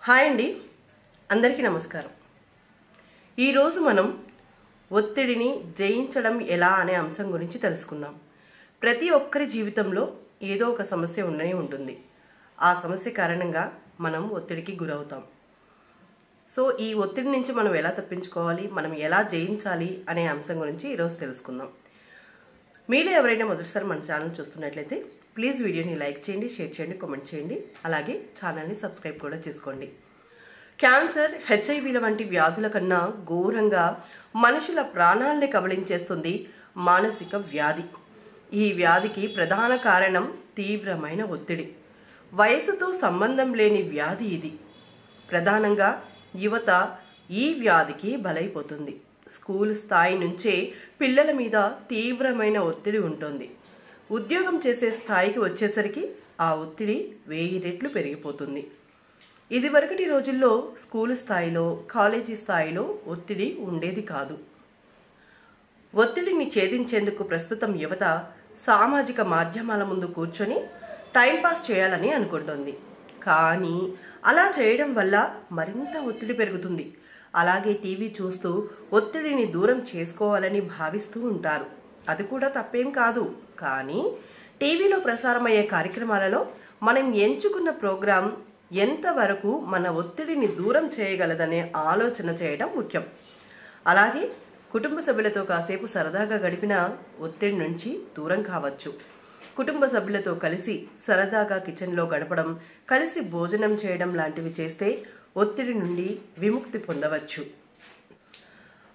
Hi అండి, అందరికీ నమస్కారం. ఈరోజు మనం ఒత్తిడిని జయించడం ఎలా అనే అంశం గురించి తెలుసుకుందాం. ప్రతి ఒక్కరి జీవితంలో ఏదో ఒక సమస్య ఉండనే ఉంటుంది. ఆ సమస్య కారణంగా మనం ఒత్తిడికి గురవుతాం. సో ఈ ఒత్తిడి నుంచి మనం ఎలా తప్పించుకోవాలి, మనం ఎలా జయించాలి అనే అంశం గురించి ఈరోజు తెలుసుకుందాం. మీలో ఎవరైనా మొదటిసారి మన ఛానల్ చూస్తున్నట్లయితే ప్లీజ్ వీడియోని లైక్ చేయండి, షేర్ చేయండి, కామెంట్ చేయండి. అలాగే ఛానల్ని సబ్స్క్రైబ్ కూడా చేసుకోండి. క్యాన్సర్, హెచ్ఐవీల వంటి వ్యాధుల కన్నా ఘోరంగా మనుషుల ప్రాణాలని కబళించేస్తుంది మానసిక వ్యాధి. ఈ వ్యాధికి ప్రధాన కారణం తీవ్రమైన ఒత్తిడి. వయసుతో సంబంధం లేని వ్యాధి ఇది. ప్రధానంగా యువత ఈ వ్యాధికి బలైపోతుంది. స్కూల్ స్థాయి నుంచే పిల్లల మీద తీవ్రమైన ఒత్తిడి ఉంటుంది. ఉద్యోగం చేసే స్థాయికి వచ్చేసరికి ఆ ఒత్తిడి 1000 రెట్లు పెరిగిపోతుంది. ఇదివరకటి రోజుల్లో స్కూల్ స్థాయిలో, కాలేజీ స్థాయిలో ఒత్తిడి ఉండేది కాదు. ఒత్తిడిని ఛేదించేందుకు ప్రస్తుతం యువత సామాజిక మాధ్యమాల ముందు కూర్చొని టైంపాస్ చేయాలని అనుకుంటుంది. కానీ అలా చేయడం వల్ల మరింత ఒత్తిడి పెరుగుతుంది. అలాగే టీవీ చూస్తూ ఒత్తిడిని దూరం చేసుకోవాలని భావిస్తూ ఉంటారు. అది కూడా తప్పేం కాదు. కానీ టీవీలో ప్రసారమయ్యే కార్యక్రమాలలో మనం ఎంచుకున్న ప్రోగ్రాం ఎంతవరకు మన ఒత్తిడిని దూరం చేయగలదనే ఆలోచన చేయడం ముఖ్యం. అలాగే కుటుంబ సభ్యులతో కాసేపు సరదాగా గడిపిన ఒత్తిడి నుంచి దూరం కావచ్చు. కుటుంబ సభ్యులతో కలిసి సరదాగా కిచెన్లో గడపడం, కలిసి భోజనం చేయడం లాంటివి చేస్తే ఒత్తిడి నుండి విముక్తి పొందవచ్చు.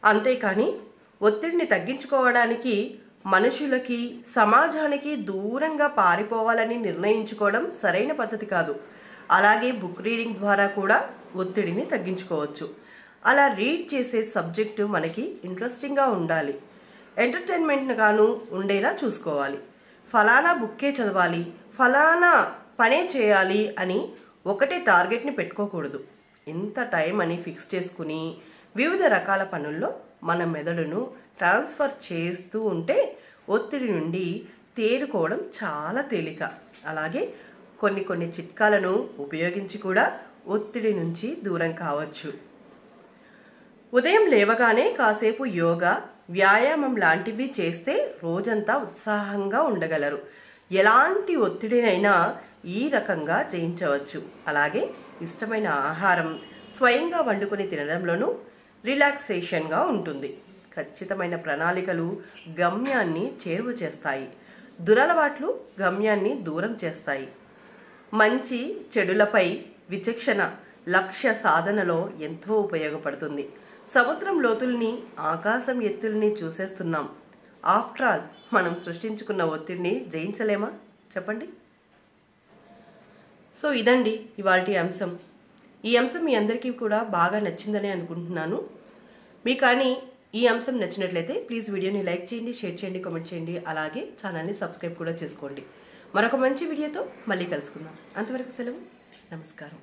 అంతేకాని ఒత్తిడిని తగ్గించుకోవడానికి మనుషులకి, సమాజానికి దూరంగా పారిపోవాలని నిర్ణయించుకోవడం సరైన పద్ధతి కాదు. అలాగే బుక్ రీడింగ్ ద్వారా కూడా ఒత్తిడిని తగ్గించుకోవచ్చు. అలా రీడ్ చేసే సబ్జెక్టు మనకి ఇంట్రెస్టింగ్గా ఉండాలి, ఎంటర్టైన్మెంట్ గాను ఉండేలా చూసుకోవాలి. ఫలానా బుక్కే చదవాలి, ఫలానా పనే చేయాలి అని ఒకటే టార్గెట్ని పెట్టుకోకూడదు. ఇంత టైం అని ఫిక్స్ చేసుకుని వివిధ రకాల పనుల్లో మన మెదడును ట్రాన్స్ఫర్ చేస్తూ ఉంటే ఒత్తిడి నుండి తేరుకోవడం చాలా తేలిక. అలాగే కొన్ని చిట్కాలను ఉపయోగించి కూడా ఒత్తిడి నుంచి దూరం కావచ్చు. ఉదయం లేవగానే కాసేపు యోగా, వ్యాయామం లాంటివి చేస్తే రోజంతా ఉత్సాహంగా ఉండగలరు. ఎలాంటి ఒత్తిడినైనా ఈ రకంగా జయించవచ్చు. అలాగే ఇష్టమైన ఆహారం స్వయంగా వండుకొని తినడంలోనూ రిలాక్సేషన్గా ఉంటుంది. ఖచ్చితమైన ప్రణాళికలు గమ్యాన్ని చేరువ చేస్తాయి. దురలవాట్లు గమ్యాన్ని దూరం చేస్తాయి. మంచి చెడులపై విచక్షణ లక్ష్య సాధనలో ఎంతో ఉపయోగపడుతుంది. సముద్రం లోతుల్ని, ఆకాశం ఎత్తుల్ని చూసేస్తున్నాం. ఆఫ్టర్ ఆల్ మనం సృష్టించుకున్న ఒత్తిడిని జయించలేమా చెప్పండి. సో ఇదండి ఇవాల్టి అంశం. ఈ అంశం మీ అందరికీ కూడా బాగా నచ్చిందని అనుకుంటున్నాను. మీకు కానీ ఈ అంశం నచ్చినట్లయితే ప్లీజ్ వీడియోని లైక్ చేయండి, షేర్ చేయండి, కామెంట్ చేయండి. అలాగే ఛానల్ని సబ్స్క్రైబ్ కూడా చేసుకోండి. మరొక మంచి వీడియోతో మళ్ళీ కలుసుకుందాం. అంతవరకు సెలవు. నమస్కారం.